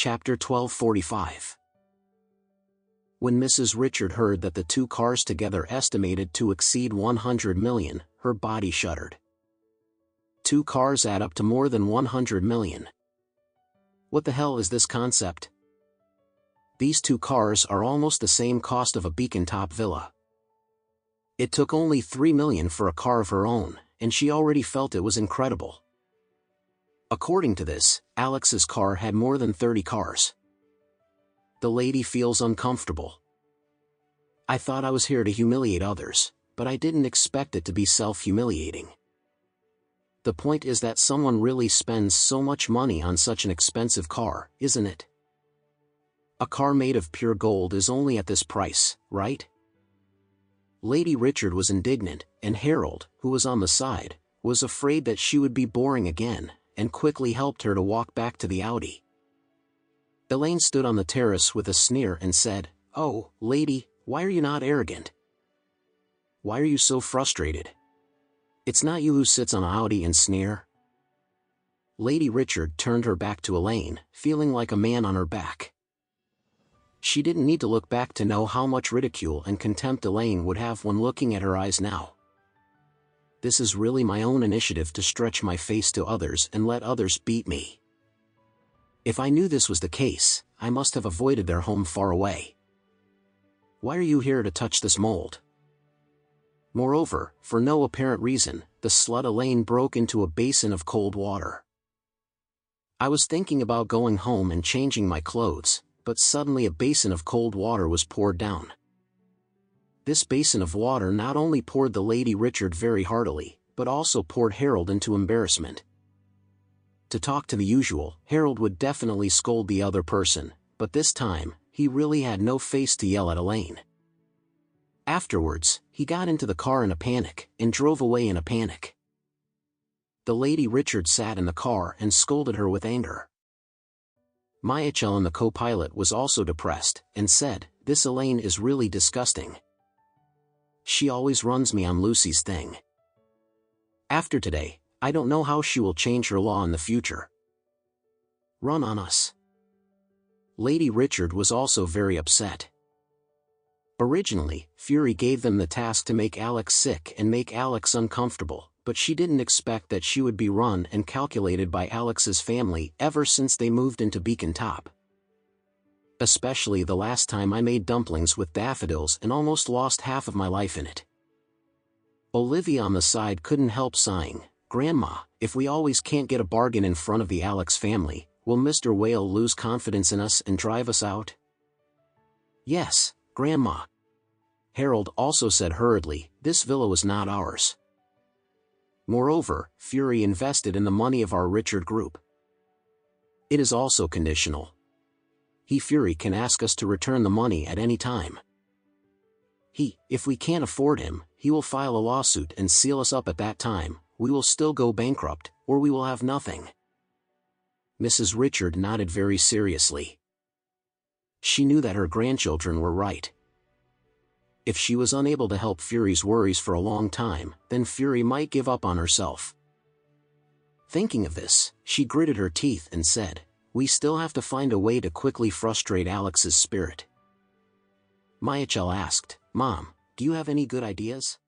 Chapter 1245. When Mrs. Richard heard that the two cars together estimated to exceed 100 million, her body shuddered. Two cars add up to more than 100 million. What the hell is this concept? These two cars are almost the same cost of a beacon-top villa. It took only 3 million for a car of her own, and she already felt it was incredible. According to this, Alex's car had more than 30 cars. The lady feels uncomfortable. I thought I was here to humiliate others, but I didn't expect it to be self-humiliating. The point is that someone really spends so much money on such an expensive car, isn't it? A car made of pure gold is only at this price, right? Lady Richard was indignant, and Harold, who was on the side, was afraid that she would be boring again, and quickly helped her to walk back to the Audi. Elaine stood on the terrace with a sneer and said, "Oh, lady, why are you not arrogant? Why are you so frustrated? It's not you who sits on Audi and sneer." Lady Richard turned her back to Elaine, feeling like a man on her back. She didn't need to look back to know how much ridicule and contempt Elaine would have when looking at her eyes now. This is really my own initiative to stretch my face to others and let others beat me. If I knew this was the case, I must have avoided their home far away. Why are you here to touch this mold? Moreover, for no apparent reason, the slut Elaine broke into a basin of cold water. I was thinking about going home and changing my clothes, but suddenly a basin of cold water was poured down. This basin of water not only poured the Lady Richard very heartily, but also poured Harold into embarrassment. To talk to the usual, Harold would definitely scold the other person, but this time, he really had no face to yell at Elaine. Afterwards, he got into the car in a panic, and drove away in a panic. The Lady Richard sat in the car and scolded her with anger. Michael, the co-pilot, was also depressed, and said, "This Elaine is really disgusting. She always runs me on Lucy's thing. After today, I don't know how she will change her law in the future. Run on us." Lady Richard was also very upset. Originally, Fury gave them the task to make Alex sick and make Alex uncomfortable, but she didn't expect that she would be run and calculated by Alex's family ever since they moved into Beacon Top. Especially the last time I made dumplings with daffodils and almost lost half of my life in it. Olivia on the side couldn't help sighing, "Grandma, if we always can't get a bargain in front of the Alex family, will Mr. Whale lose confidence in us and drive us out?" "Yes, Grandma." Harold also said hurriedly, "This villa was not ours. Moreover, Fury invested in the money of our Richard group. It is also conditional. Fury can ask us to return the money at any time. If we can't afford him, he will file a lawsuit and seal us up at that time. We will still go bankrupt, or we will have nothing." Mrs. Richard nodded very seriously. She knew that her grandchildren were right. If she was unable to help Fury's worries for a long time, then Fury might give up on herself. Thinking of this, she gritted her teeth and said, "We still have to find a way to quickly frustrate Alex's spirit." Michael asked, "Mom, do you have any good ideas?"